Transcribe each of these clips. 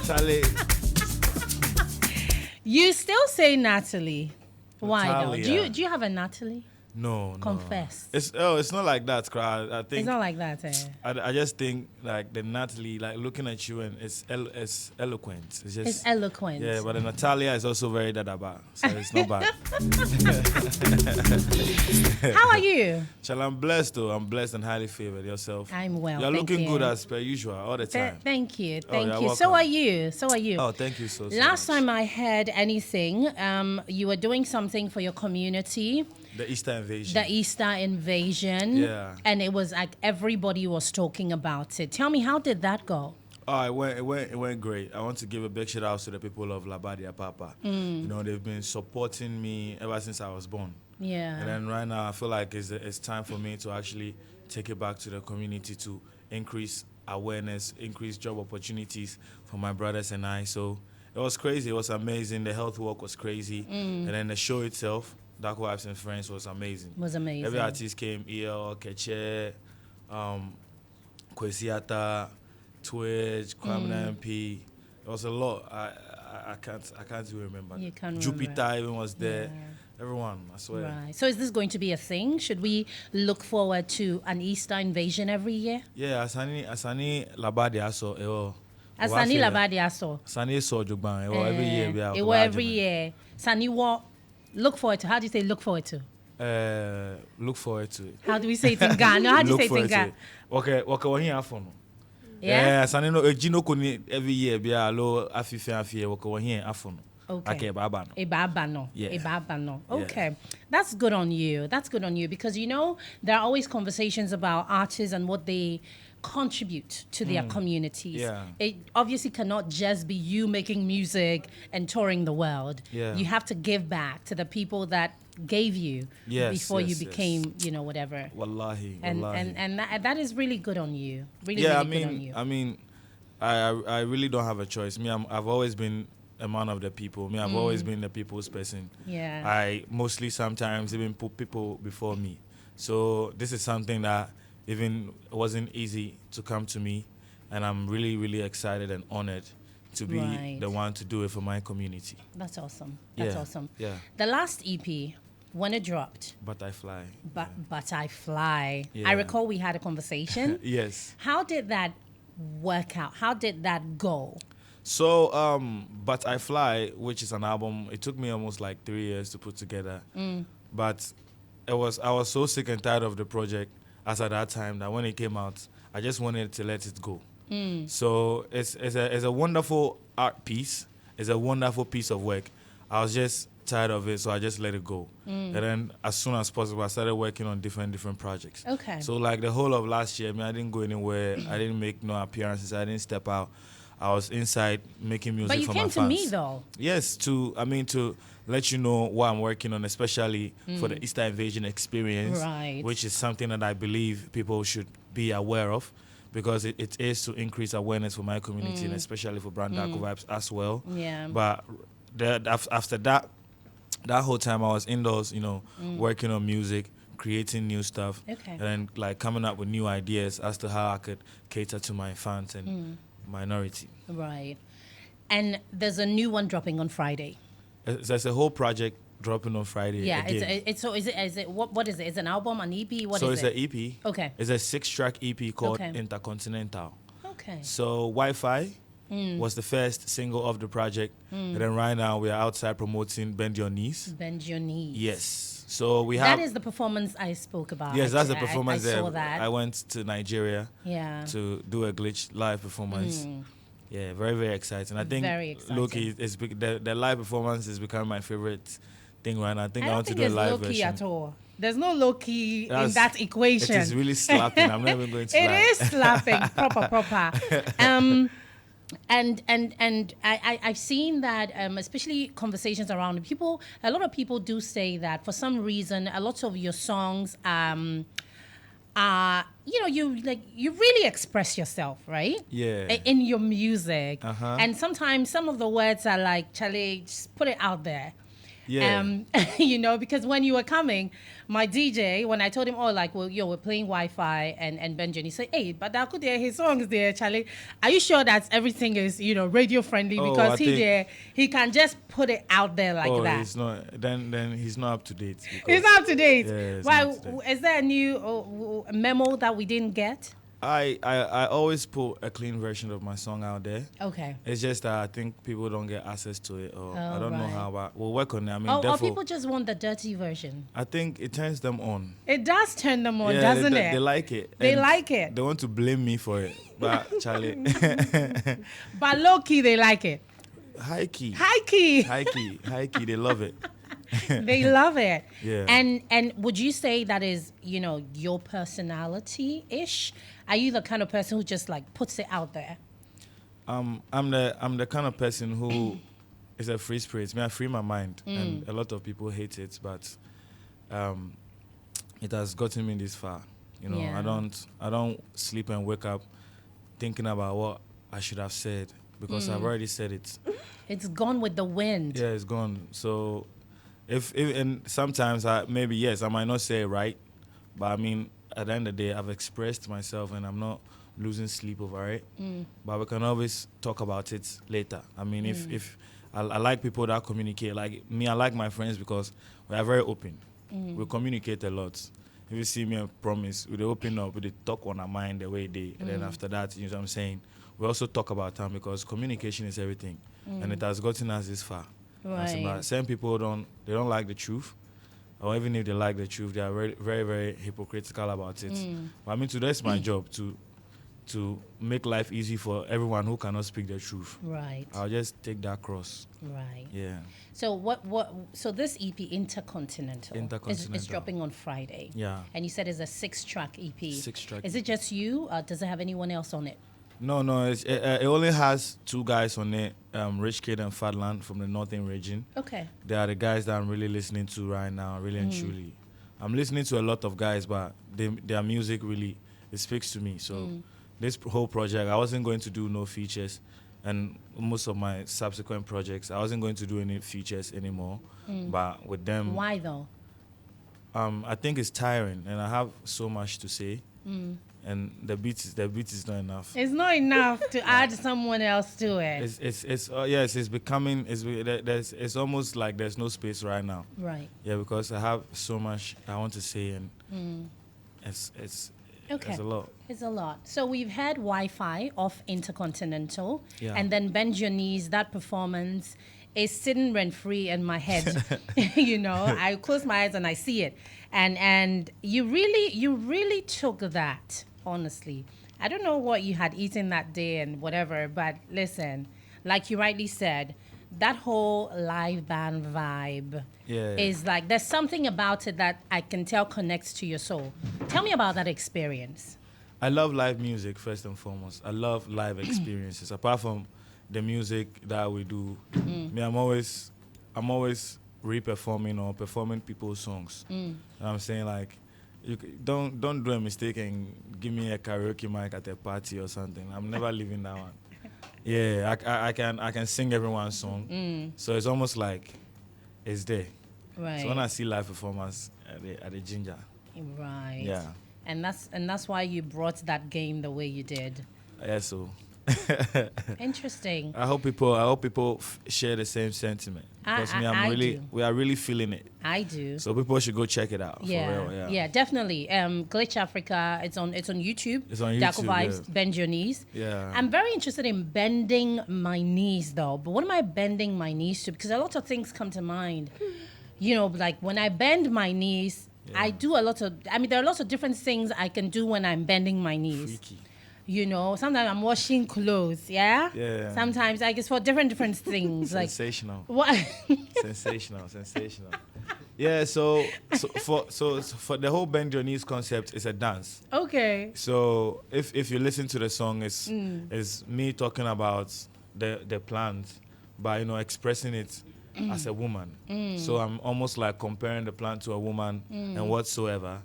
Charlie. You still say Natalie. Why though? Natalia. Do you have a Natalie? No. Confess. It's not like that, Cry. I think It's not like that. I just think like the Natalie, like looking at you and it's eloquent. It's just It's eloquent. Yeah, but the Natalia is also very dadaba, so it's not bad. How are you? Chal, I'm blessed though. I'm blessed and highly favored. Yourself? I'm well. You're thank looking you. good as per usual all the time. Thank you. Oh, Thank you're you. So welcome. are you. So are you. Oh, thank you so Last much. time I heard anything, you were doing something for your community. The Easter invasion. The Easter invasion. Yeah. And it was like everybody was talking about it. Tell me, how did that go? Oh, it went great. I want to give a big shout out to the people of Labadia Papa. You know, they've been supporting me ever since I was born. Yeah. And then right now, I feel like it's time for me to actually take it back to the community to increase awareness, increase job opportunities for my brothers and I. So it was crazy. It was amazing. The health work was crazy. And then the show itself, DarkoVibes and Friends, was amazing. Was amazing. Every artist came, EL, Keche, Kwesiata, Twitch, Kwamina MP. It was a lot. I can't even remember. You can't Jupiter remember. even was there. Yeah. Everyone, I swear. Right. So is this going to be a thing? Should we look forward to an Easter invasion every year? Yeah, asani labadi aso ewo. Asani labadi aso. Asani so jugban ewo every year we are. It will every year. Sani what? Look forward to. How do you say look forward to? Look forward to it. How do we say it in Ghana? How do you say it in Ghana? Okay, wahi afono. Yeah. Asani no ejino koni every year be alo afife afie wahi afono. Okay. Babano. Ibabano. Yeah. Ibabano. Yeah. Okay. That's good on you. That's good on you because, you know, there are always conversations about artists and what they contribute to their communities. Yeah. It obviously cannot just be you making music and touring the world. Yeah. You have to give back to the people that gave you before you became, you know, whatever. Wallahi. And that is really good on you. Really, Yeah, really good on you. I mean, I really don't have a choice. I've always been a man of the people. I've always been the people's person. Yeah. I mostly sometimes even put people before me. So this is something that even wasn't easy to come to me, and I'm really, really excited and honored to be the one to do it for my community. That's awesome. That's awesome. Yeah. The last EP, when it dropped, But I fly. But I Fly. Yeah. I recall we had a conversation. Yes. How did that work out? How did that go? So, But I Fly, which is an album, it took me almost like 3 years to put together. But I was so sick and tired of the project as at that time that when it came out, I just wanted to let it go. So it's a wonderful art piece. It's a wonderful piece of work. I was just tired of it, so I just let it go. And then as soon as possible, I started working on different projects. Okay. So like the whole of last year, I didn't go anywhere. I didn't make no appearances. I didn't step out. I was inside making music But you for my came fans. to me though. Yes, to let you know what I'm working on, especially for the Easter Invasion experience, Right. which is something that I believe people should be aware of, because it is to increase awareness for my community and especially for brand DarkoVibes as well. Yeah. But after that whole time I was indoors, working on music, creating new stuff, Okay. and then like coming up with new ideas as to how I could cater to my fans and minority. Right. And there's a new one dropping on Friday. There's a whole project dropping on Friday. Yeah. again. Is it what is it? Is it an album, an EP? What So is it's it? an EP. Okay. It's a 6-track EP called Okay. Intercontinental. Okay. So Wi-Fi was the first single of the project. And then right now we are outside promoting Bend Your Knees. Bend Your Knees. Yes. So we have... That is the performance I spoke about. Yes, that's the actually. performance I there. saw that. I went to Nigeria Yeah. to do a Glitch live performance. Yeah, very, very exciting. I think Very exciting. low-key, the live performance is becoming my favorite thing right now. I think I don't want to think do a there's live low key version. at all. There's no low key in That's- that equation. It is really slapping. I'm not even going to lie. It is slapping, proper. And I've seen that, especially conversations around people. A lot of people do say that for some reason, a lot of your songs, you really express yourself, right? Yeah. In your music, Uh-huh. and sometimes some of the words are like, "Charlie, just put it out there." Yeah. Because when you were coming, my DJ, when I told him, oh, like, well, we're playing Wi-Fi and Benjamin, he said, hey, but I could hear his songs there, Charlie. Are you sure that everything is, radio friendly? Oh, I Because think. he can just put it out there like Oh, that. he's not. Then he's not up to date. He's Because, up to date. yeah, he's Why? not up to date. Is there a new memo that we didn't get? I always put a clean version of my song out there. Okay. It's just that I think people don't get access to it, or I Oh, don't know right. how. But we'll work on it. I mean, Or therefore, people just want the dirty version. I think it turns them on. It does turn them on, Yeah, doesn't they, it? They like it. They And like it. They want to blame me for it, but Charlie, But low key, they like it. high key, High key. they love it. They love it. Yeah. And would you say that is, your personality ish? Are you the kind of person who just like puts it out there? I'm the kind of person who is a free spirit. I free my mind, and a lot of people hate it, but it has gotten me this far. Yeah. I don't sleep and wake up thinking about what I should have said because I've already said it. It's gone with the wind. Yeah, it's gone. So if and sometimes I might not say it right, but I mean at the end of the day I've expressed myself and I'm not losing sleep over it. But we can always talk about it later. I mean if I like people that communicate. Like me, I like my friends because we are very open. We communicate a lot. If you see me, I promise, we open up, we talk on our mind the way they, and then after that, you know what I'm saying? We also talk about time because communication is everything, and it has gotten us this far. Right. Some people don't like the truth, or even if they like the truth, they are very, very, very hypocritical about it. But I mean, that's my job to make life easy for everyone who cannot speak the truth. Right. I'll just take that cross. Right. Yeah. So so this EP Intercontinental, is Intercontinental. dropping on Friday. Yeah. And you said it's a 6-track EP. 6-track Is it just you? Does it have anyone else on it? No, it only has 2 guys on it, Rich Kid and Fatland from the Northern region. Okay. They are the guys that I'm really listening to right now, really and truly. I'm listening to a lot of guys, but their music really, it speaks to me. So this whole project, I wasn't going to do no features, and most of my subsequent projects, I wasn't going to do any features anymore. But with them, Why though? I think it's tiring, and I have so much to say, and the beat is not enough. It's not enough to add someone else to it. It's becoming it's almost like there's no space right now. Right. Yeah, because I have so much I want to say, and it's Okay. a lot. It's a lot. So we've had Wi-Fi off Intercontinental, Yeah. and then Bend Your Knees. That performance is sitting rent-free in my head. I close my eyes and I see it, and you really took that. Honestly, I don't know what you had eaten that day and whatever, but listen, like you rightly said, that whole live band vibe is like, there's something about it that I can tell connects to your soul. Tell me about that experience. I love live music first and foremost. I love live experiences. Apart from the music that we do, me, I'm always re-performing or performing people's songs. And I'm saying, like, don't do a mistake and give me a karaoke mic at a party or something. I'm never leaving that one. Yeah, I can sing everyone's song. So it's almost like it's there. Right. So when I see live performance at the Ginger, Right. yeah, And that's why you brought that game the way you did. yeah. So Interesting. I hope people share the same sentiment because I do. we are really feeling it. I do. So people should go check it out. Yeah, For real, yeah, definitely. Glitch Africa. It's on YouTube. It's on YouTube, DarkoVibes. yeah. Bend your knees. Yeah. I'm very interested in bending my knees though. But what am I bending my knees to? Because a lot of things come to mind. Like when I bend my knees, I do a lot of. I mean, there are lots of different things I can do when I'm bending my knees. Freaky. Sometimes I'm washing clothes. Yeah. Yeah. Sometimes I guess for different things like. Sensational. What? sensational. Yeah, so for the whole bend your knees concept is a dance. Okay. So if you listen to the song, it's me talking about the plant, but expressing it as a woman. So I'm almost like comparing the plant to a woman and whatsoever.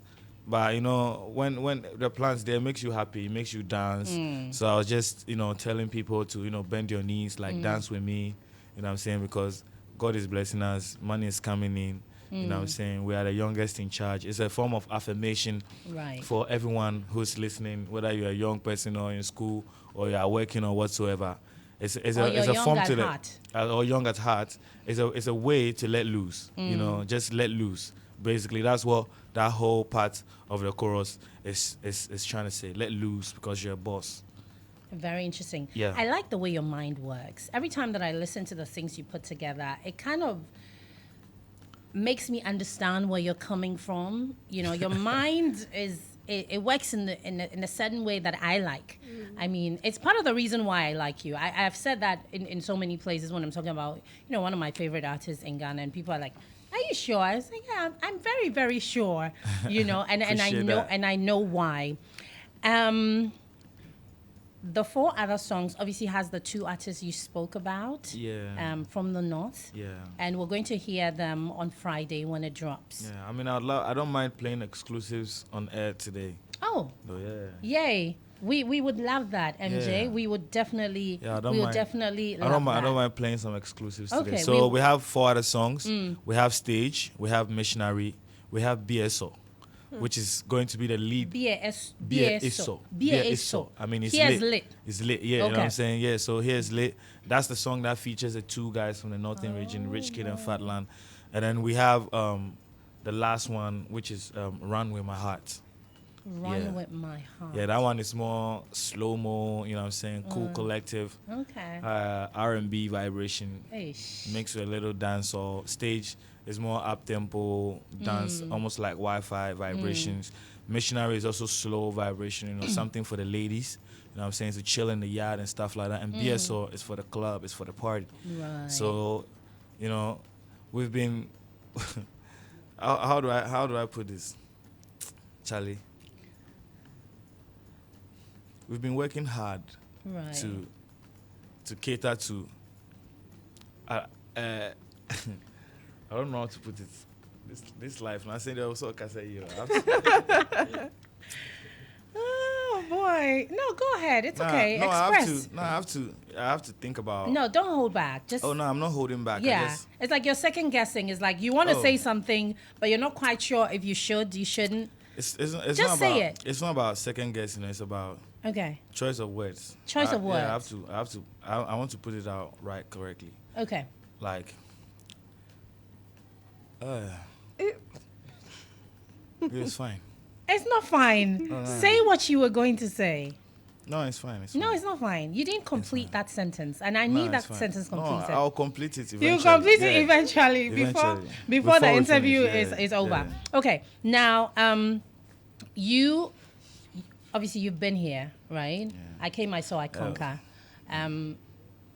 But when the plants there, makes you happy, it makes you dance. So I was just telling people to bend your knees, like dance with me. You know what I'm saying? Because God is blessing us. Money is coming in. You know what I'm saying? We are the youngest in charge. It's a form of affirmation Right. for everyone who's listening, whether you're a young person or in school or you are working or whatsoever. It's Or a you're form young to at let, heart. or young at heart. It's a way to let loose. You know, just let loose. Basically, that's what that whole part of the chorus is trying to say. Let loose because you're a boss. Very interesting. Yeah. I like the way your mind works. Every time that I listen to the things you put together, it kind of makes me understand where you're coming from. You know, your mind it works in a certain way that I like. I mean, it's part of the reason why I like you. I've said that in so many places when I'm talking about, you know, one of my favorite artists in Ghana, and people are like, "Are you sure?" I was like, "Yeah, I'm very, very sure." You know, and I know why. The 4 other songs obviously has the 2 artists you spoke about. Yeah. From the north. Yeah. And we're going to hear them on Friday when it drops. Yeah. I mean, I don't mind playing exclusives on air today. Oh, So yeah. yay! We would love that, MJ. Yeah. We would definitely. Yeah, I don't we would mind. definitely. I don't love mind that. playing some exclusives Okay, today. So we- we have 4 other songs. We have Stage, we have Missionary, we have BSO, which is going to be the lead. BSO. I mean, it's Here's lit. lit. It's lit. Yeah, you know what Okay. I'm saying? Yeah, so here's lit. That's the song that features the 2 guys from the northern region, Rich Kid and Fatland. And then we have the last one, which is Run With My Heart. Run Yeah. with my heart. Yeah, that one is more slow-mo, you know what I'm saying? Cool collective. Okay. R&B vibration. Eish. Mixed with a little dancehall. Stage is more up-tempo dance, almost like Wi-Fi vibrations. Missionary is also slow vibration, you know, something for the ladies. You know what I'm saying? To chill in the yard and stuff like that. And BSO is for the club, it's for the party. Right. So, you know, we've been how do I put this? Charlie. We've been working hard Right. to cater to I don't know how to put it. This life. And I say also can say you. Oh boy. No, go ahead. It's okay. No, Express. I have to think about. No, don't hold back. Just Oh no, I'm not holding back. yeah. It's like you're second guessing. It's like you want to Oh. say something, but you're not quite sure if you should, you shouldn't. It's Just not say about, it. It's not about second guessing. It's about Okay. choice of words. Choice of Yeah, words. I want to put it out right correctly. Okay. Like, it's fine. It's not fine. Say what you were going to say. No, it's fine. It's No, fine. it's not fine. You didn't complete that sentence, and I No, need that it's fine. sentence No, completed. I'll complete it eventually. You complete it Yeah. eventually before Eventually. before the Before we interview finish, is yeah, over. yeah. Okay. Now, you obviously you've been here, right? I came, I saw, I conquer.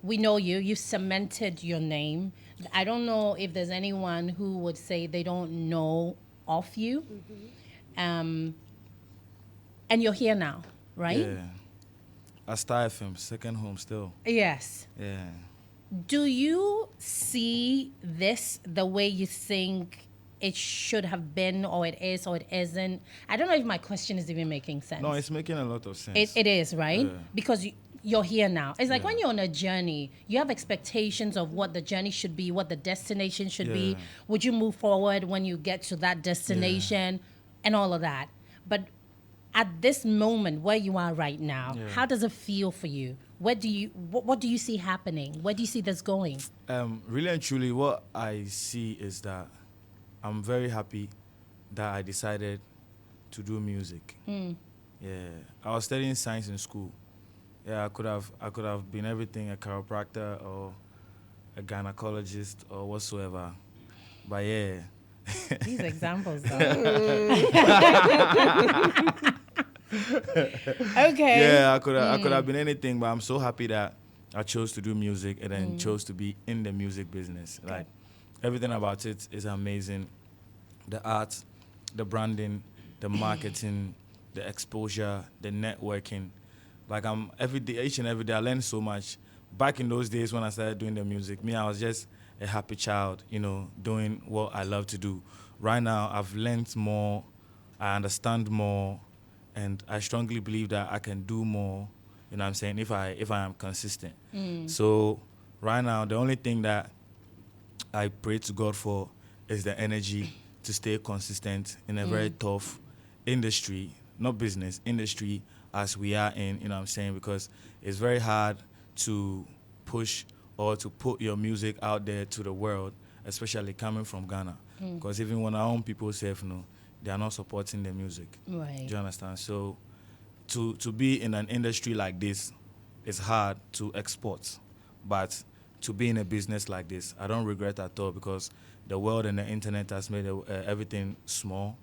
We know you. You cemented your name. I don't know if there's anyone who would say they don't know of you. And you're here now, right? Yeah. I Starr FM, second home still. Yes. Yeah. Do you see this the way you think it should have been, or it is, or it isn't? I don't know if my question is even making sense. No, it's making a lot of sense. It is, right? Yeah. Because you're here now. It's like Yeah. when you're on a journey, you have expectations of what the journey should be, what the destination should be. Yeah. Would you move forward when you get to that destination and all of that? But at this moment where you are right now, Yeah. how does it feel for you? What do you see happening? Where do you see this going? Really and truly, what I see is that I'm very happy that I decided to do music. Yeah, I was studying science in school. Yeah, I could have been everything, a chiropractor or a gynecologist or whatsoever. But yeah. These examples, though. Okay. Yeah, I could have been anything, but I'm so happy that I chose to do music and then chose to be in the music business. Like everything about it is amazing. The art, the branding, the marketing, the exposure, the networking. Like each and every day I learn so much. Back in those days when I started doing the music, I was just a happy child, doing what I love to do. Right now I've learned more, I understand more, and I strongly believe that I can do more, you know what I'm saying, if I am consistent. So right now the only thing that I pray to God for is the energy to stay consistent in a very tough industry, not business, industry as we are in, you know what I'm saying? Because it's very hard to push or to put your music out there to the world, especially coming from Ghana. Because even when our own people say, no, they are not supporting the music. Right. Do you understand? So to be in an industry like this, it's hard to export. But to be in a business like this, I don't regret at all because the world and the internet has made everything small.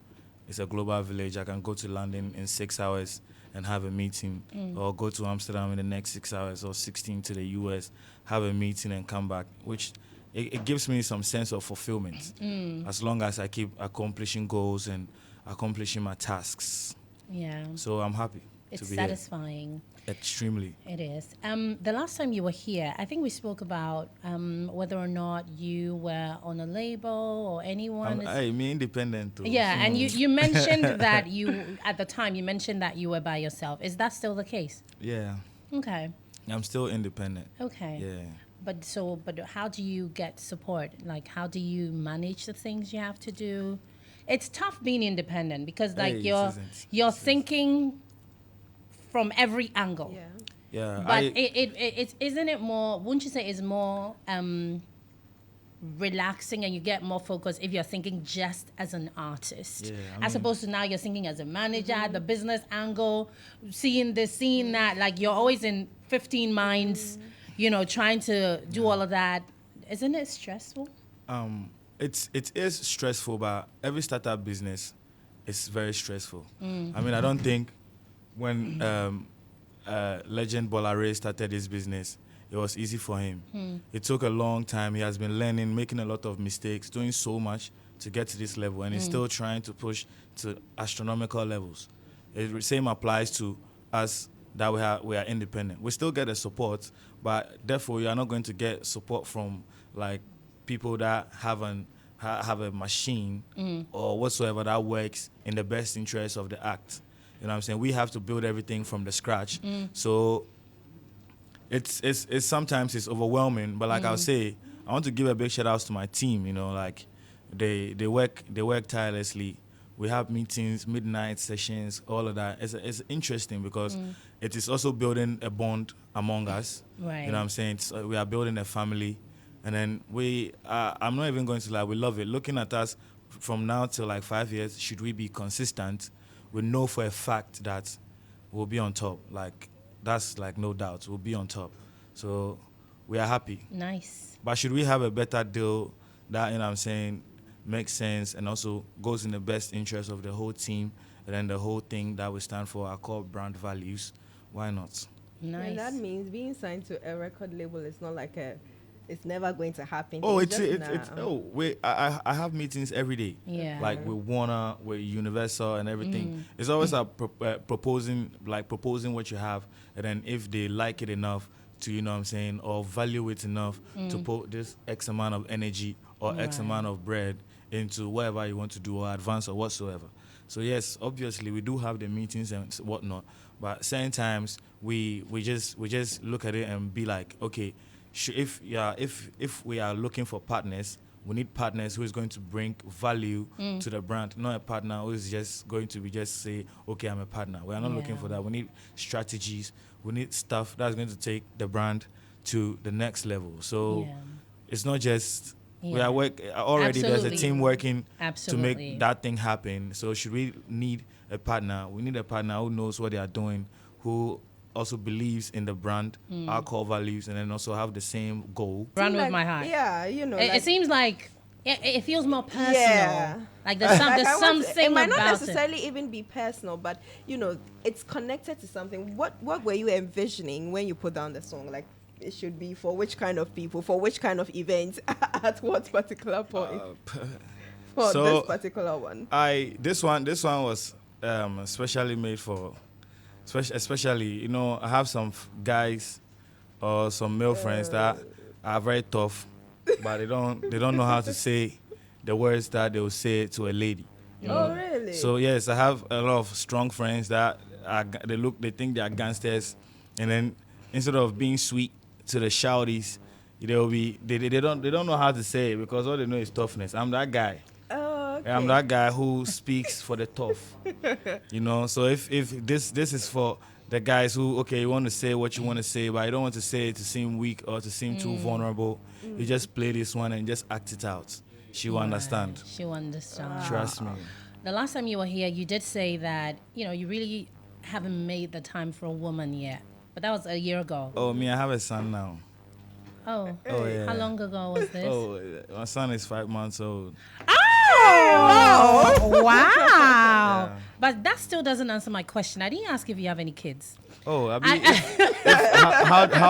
It's a global village. I can go to London in 6 hours and have a meeting, or go to Amsterdam in the next 6 hours, or 16 to the US, have a meeting and come back, which it gives me some sense of fulfillment as long as I keep accomplishing goals and accomplishing my tasks. Yeah. So I'm happy It's to be satisfying. here. Extremely. It is. The last time you were here, I think we spoke about whether or not you were on a label or anyone. Me independent too. Yeah, and you mentioned that at the time, you mentioned that you were by yourself. Is that still the case? Yeah. Okay. I'm still independent. Okay. Yeah. But how do you get support? Like, how do you manage the things you have to do? It's tough being independent because, like, you're thinking from every angle. Yeah. Yeah. But it's isn't it more? Wouldn't you say it's more relaxing and you get more focus if you're thinking just as an artist, Yeah, as opposed to now you're thinking as a manager, the business angle, seeing this, seeing that. Like you're always in 15 minds, trying to do all of that. Isn't it stressful? It is stressful, but every startup business is very stressful. I mean, I don't think when legend Bolare started his business, it was easy for him. It took a long time. He has been learning, making a lot of mistakes, doing so much to get to this level, and he's still trying to push to astronomical levels. The same applies to us that we are independent. We still get the support, but therefore you are not going to get support from like people that have a machine or whatsoever that works in the best interest of the act. You know what I'm saying? We have to build everything from the scratch. So it's sometimes it's overwhelming, but like I'll say, I want to give a big shout out to my team, like they work tirelessly. We have meetings, midnight sessions, all of that. It's interesting because it is also building a bond among us. Right. You know what I'm saying? We are building a family. And then I'm not even going to lie, we love it. Looking at us from now till like 5 years, should we be consistent? We know for a fact that we'll be on top. Like, that's like no doubt. We'll be on top. So we are happy. Nice. But should we have a better deal that, you know what I'm saying, makes sense and also goes in the best interest of the whole team and then the whole thing that we stand for, our core brand values? Why not? Nice. And that means being signed to a record label is not like it's never going to happen. Oh, I have meetings every day. Yeah. Like with Warner, with Universal and everything. It's always proposing what you have, and then if they like it enough to, you know what I'm saying, or value it enough to put this X amount of energy or X amount of bread into whatever you want to do or advance or whatsoever. So yes, obviously we do have the meetings and whatnot, but certain times we just look at it and be like, okay, if we are looking for partners, we need partners who is going to bring value to the brand, not a partner who is just going to be just say, okay, I'm a partner. We are not looking for that. We need strategies. We need stuff that's going to take the brand to the next level. So it's not just we are already. Absolutely. There's a team working Absolutely. to make that thing happen. So should we need a partner? We need a partner who knows what they are doing, who also believes in the brand, our core values, and then also have the same goal. Brand with my heart. Yeah, It seems like it feels more personal. Yeah. Like there's something it might not about necessarily even be personal, but it's connected to something. What were you envisioning when you put down the song? Like it should be for which kind of people, for which kind of events, at what particular point? For this particular one. This one was specially made for. Especially, I have some guys or some male friends that are very tough, but they don't know how to say the words that they will say to a lady. Oh, really? So yes, I have a lot of strong friends that they think they are gangsters, and then instead of being sweet to the shouties, they don't know how to say it because all they know is toughness. I'm that guy. Oh, okay. I'm that guy who speaks for the tough. So if this is for the guys who, okay, you want to say what you want to say, but you don't want to say it to seem weak or to seem too vulnerable, you just play this one and just act it out. She will understand. She will understand. Trust me. The last time you were here, you did say that, you really haven't made the time for a woman yet. But that was a year ago. Oh, me, I have a son now. Oh, yeah. How long ago was this? Oh, my son is 5 months old. Oh, wow. Yeah. But that still doesn't answer my question. I didn't ask if you have any kids. Oh,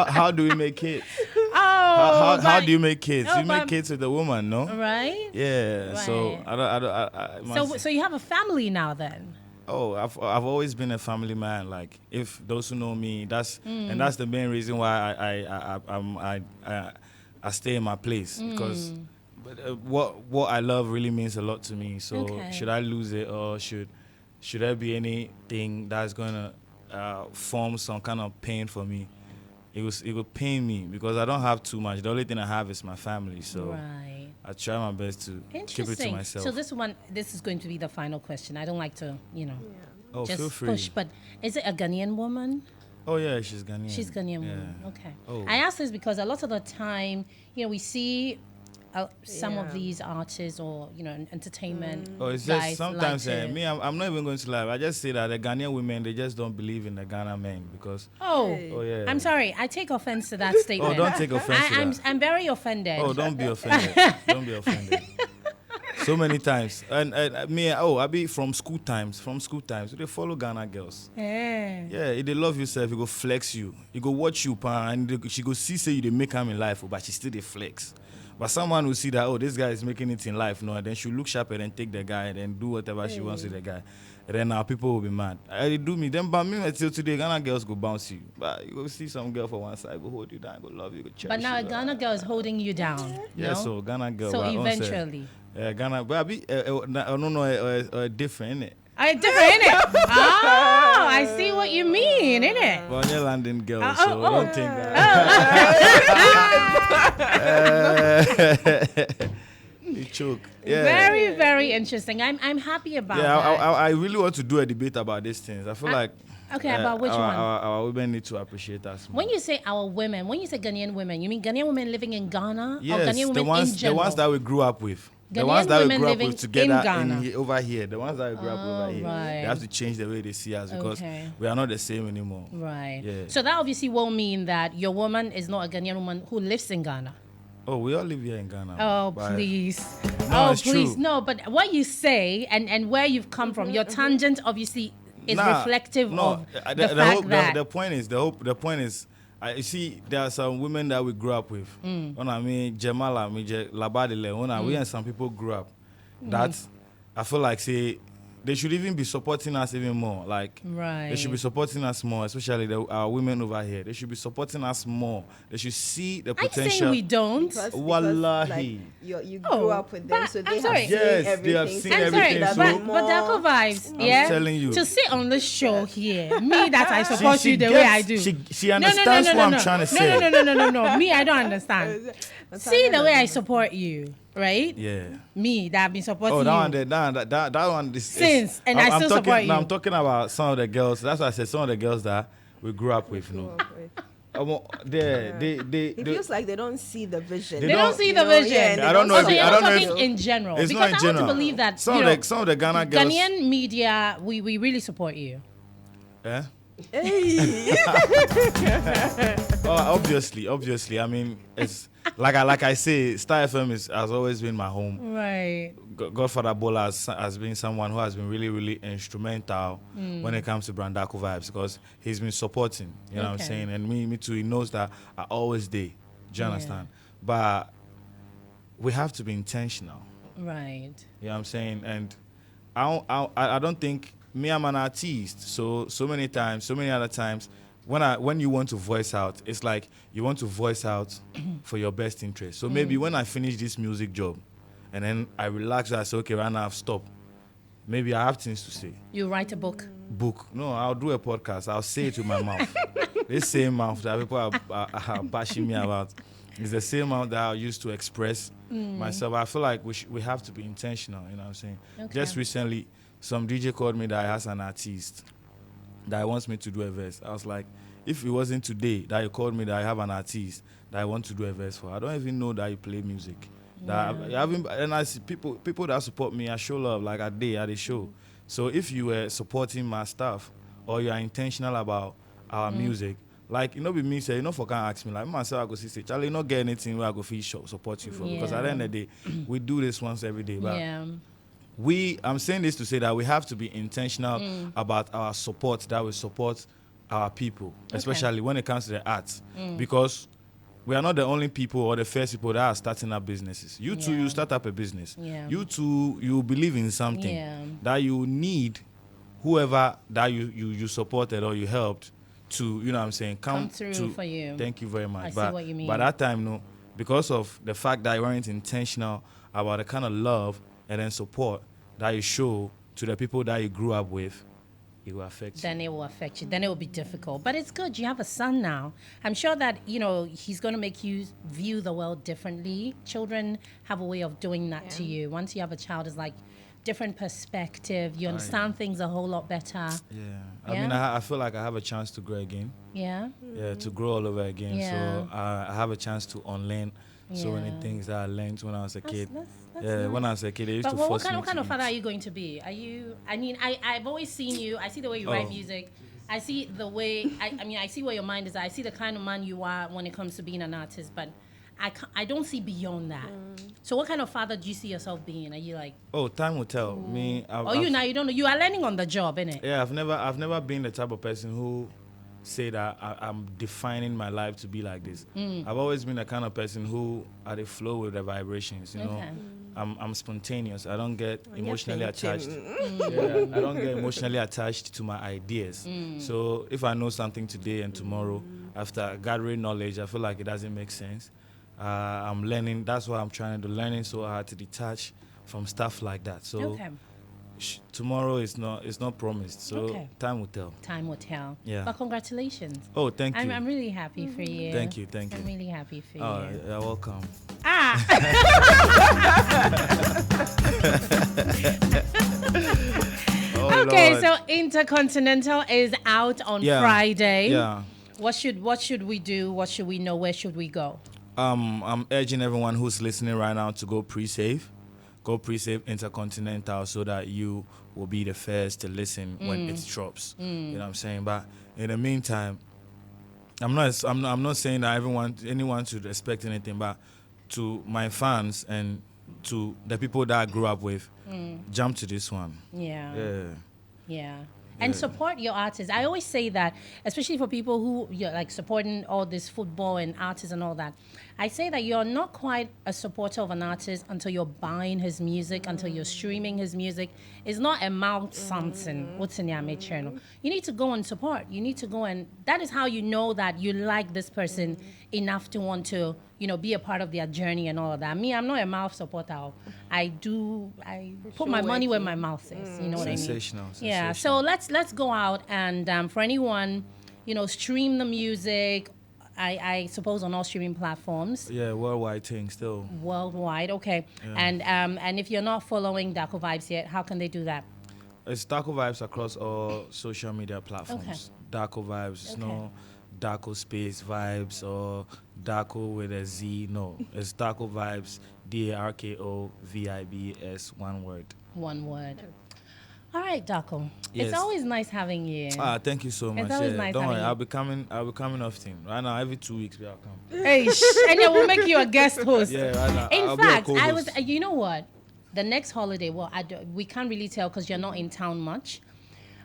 how do we make kids? Oh, How do you make kids? No, you make kids with a woman, no? Right? Yeah. Right. So So you have a family now then? Oh, I've always been a family man. Like, if those who know me, that's the main reason why I stay in my place because what I love really means a lot to me. So should I lose it or should there be anything that's gonna form some kind of pain for me? It will pain me because I don't have too much. The only thing I have is my family. So I try my best to keep it to myself. So this is going to be the final question. I don't like to, Oh, just feel free. push. But is it a Ghanaian woman? Oh yeah, she's Ghanaian. She's Ghanaian woman. Okay. Oh. I ask this because a lot of the time, we see some of these artists or entertainment. Oh, it's guys just sometimes like me. I'm not even going to lie. I just say that the Ghanaian women, they just don't believe in the Ghana men because. Oh yeah. I'm sorry. I take offense to that statement. Oh, don't take offense to that. I'm very offended. Oh, don't be offended. Don't be offended. So many times, and me. Oh, I be from school times. They follow Ghana girls. Yeah. Yeah, if they love yourself, you go flex you. You go watch you, and she go see say you they make him in life, but she still they flex. But someone will see that, oh, this guy is making it in life, no, and then she'll look sharp and then take the guy and then do whatever she wants with the guy. And then now people will be mad. I do me. Then but me until today, Ghana girls go bounce you. But you go see some girl for one side, go hold you down, go love you, go cherish you. But now a Ghana girl is holding you down. Yeah, no? so Ghana girl. So eventually. Ghana, but I be different, innit? Different, innit? Oh, I see what you mean, innit? Well, you're London girl, Oh, so oh, oh. don't think that. You choke. Yeah. Very, very interesting. I'm happy about that. I really want to do a debate about these things. I feel like about which one? Our women need to appreciate us more. When you say our women, when you say Ghanaian women, you mean Ghanaian women living in Ghana or Yes, Ghanaian women the ones in general? the ones that we grew up with. The Ghanaian ones that we women grew up living with together in Ghana. over here. The ones that we grew up over here. right. They have to change the way they see us because Okay. we are not the same anymore. Right. Yeah. So that obviously will mean that your woman is not a Ghanaian woman who lives in Ghana. Oh, we all live here in Ghana. Oh, but- please. No, Oh, it's please. true. No, but what you say and where you've come from, your tangent obviously is reflective of the fact that... The point is, you see, there are some women that we grew up with. Jamala, Labadile, we and some people grew up. That I feel like, say, they should even be supporting us even more. Like, they should be supporting us more, especially our women over here. They should be supporting us more. They should see the potential. I'm saying we don't. Because, Wallahi. like, you grew up with them, but so I'm they sorry. have seen Yes, everything. they have seen so I'm everything. sorry, so- but DarkoVibes, yeah? telling you. To sit on the show here, me that I support you the way I do. She understands what I'm trying to say. No. Me, I don't understand. See the way I support you, right? Yeah. Me that I've been supporting Oh, that you. one, that one. Since, and I still talking, support you. I'm talking about some of the girls. That's why I said some of the girls that we grew up with. You know, It feels like they don't see the vision. They don't see the vision. and I don't know if So it- you're I not don't know talking if- in general. it's Because not in I general. want to believe that Some of the Ghana girls. Ghanaian media, we really support you. Eh? Hey. Oh, obviously. I mean, it's like I say, Starr FM has always been my home. Right. Godfather Bola has been someone who has been really, really instrumental when it comes to DarkoVibes because he's been supporting, you know what I'm Okay. saying? And me too, he knows that I always do. Do you understand? But we have to be intentional. Right. You know what I'm saying? And I don't think I'm an artist. So many other times, when you want to voice out, it's like you want to voice out for your best interest. So maybe when I finish this music job, and then I relax, I say, okay, right now I've stopped. Maybe I have things to say. You write a book. No, I'll do a podcast. I'll say it with my mouth. This same mouth that people are bashing me about. It's the same amount that I used to express myself. I feel like we have to be intentional, you know what I'm saying? Okay. Just recently, some DJ called me that has an artist that wants me to do a verse. I was like, if it wasn't today that you called me that I have an artist that I want to do a verse for, I don't even know that you play music. That I haven't, and I see people that support me, I show love like at the show. So if you were supporting my stuff or you are intentional about our music, like you know, with me say, you know, for can ask me like myself, I go say, Charlie, you not get anything where I go feel support you for because at the end of the day, we do this once every day. But I'm saying this to say that we have to be intentional about our support, that we support our people, especially when it comes to the arts, because we are not the only people or the first people that are starting up businesses. You too, you start up a business. You too, you believe in something that you need whoever that you supported or you helped to, you know what I'm saying, come through to, for you. Thank you very much. I see what you mean. By that time, no, because of the fact that you weren't intentional about the kind of love and then support that you show to the people that you grew up with, it will affect you. Then it will affect you. Then it will be difficult. But it's good. You have a son now. I'm sure that, you know, he's going to make you view the world differently. Children have a way of doing that to you. Once you have a child, it's like different perspective. You understand things a whole lot better. I mean, I feel like I have a chance to grow again. Yeah? Yeah, to grow all over again. Yeah. So I have a chance to unlearn so many things that I learned when I was a kid. That's Yeah, nice. when I was a kid, they used But to force me what kind to of father eat. are you going to be? Are you, I mean, I've always seen you. I see the way you write music. I see the way, I see where your mind is. I see the kind of man you are when it comes to being an artist, but I don't see beyond that. So what kind of father do you see yourself being? Are you like... Oh, time will tell. Me, you don't know. You are learning on the job, innit? Yeah, I've never been the type of person who say that I'm defining my life to be like this. I've always been the kind of person who at a flow with the vibrations, you know. Okay. I'm spontaneous. I don't get emotionally thinking. attached. I don't get emotionally attached to my ideas. So if I know something today and tomorrow, after gathering knowledge, I feel like it doesn't make sense. I'm learning. That's why I'm trying to do. Learning so hard to detach from stuff like that. So tomorrow is not promised. So time will tell. Time will tell. Yeah. But congratulations. Oh, thank you. I'm really happy for you. Thank you. I'm really happy for Oh, you. you're welcome. Oh, Okay, Lord. so Intercontinental is out on Friday. Yeah. What should we do? What should we know? Where should we go? I'm urging everyone who's listening right now to go pre-save. Go pre-save Intercontinental so that you will be the first to listen when it drops. You know what I'm saying? But in the meantime, I'm not saying that anyone should expect anything, but to my fans and to the people that I grew up with, jump to this one. Yeah. And support your artists. I always say that, especially for people who you're like supporting all this football and artists and all that. I say that you're not quite a supporter of an artist until you're buying his music, until you're streaming his music. It's not a mouth something. What's in your channel? You need to go and support. You need to go and that is how you know that you like this person enough to want to, you know, be a part of their journey and all of that. Me, I'm not a mouth supporter. I put my money where my mouth is. You know what I mean? Sensational. Yeah. So let's go out and for anyone, you know, stream the music. I suppose on all streaming platforms. Yeah, worldwide thing still. Worldwide, okay. Yeah. And if you're not following DarkoVibes yet, how can they do that? It's DarkoVibes across all social media platforms. DarkoVibes, it's no Darko space vibes or Darko with a Z. No, it's DarkoVibes, DarkoVibes, one word. One word. All right, Darko. Yes. It's always nice having you. Thank you so much. It's always nice Don't worry, having I'll be coming often. Right now, every 2 weeks I'll come. Hey, and then we'll make you a guest host. Yeah, right now. In I'll fact, be a I co-host. was. You know what? The next holiday, we can't really tell because you're not in town much.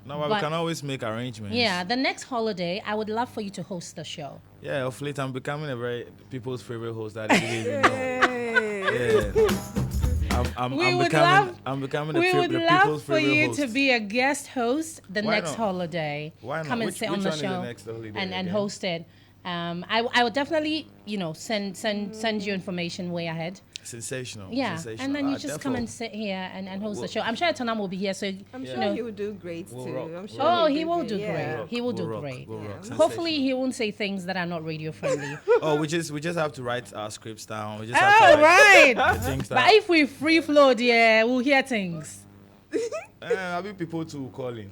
No, but we can always make arrangements. Yeah, the next holiday, I would love for you to host the show. Yeah, of late I'm becoming a very people's favorite host that they didn't even know. Yeah. I'm becoming the We would people's love for favorite you host. to be a guest host the Why next not? holiday. Why not? Come and Which sit on the one is the show next holiday and again? host it. I would definitely, you know, send you information way ahead. Sensational. Yeah, Sensational. and then you just come Therefore, and sit here and host the show. I'm sure Tanam will be here, so I'm you sure know. he will do great We'll too. rock. I'm sure. Oh, he'll he will do yeah. great. He will do rock, great. we'll rock. Hopefully, he won't say things that are not radio friendly. Oh, we just have to write our scripts down. We just Oh, have to write right. the things But that. if we free flow, yeah, we'll hear things. I mean, people to call in.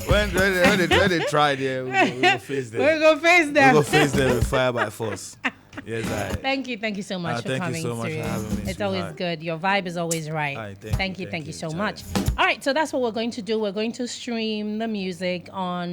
when they try there, we'll face them. We're gonna face them. We'll go face them with fire by force. Yes, I. Thank you so much for thank you coming so much through. for having me, It's always sweetheart. good. Your vibe is always right. Aye, Thank you so Charlie. much. All right, so that's what we're going to do. We're going to stream the music on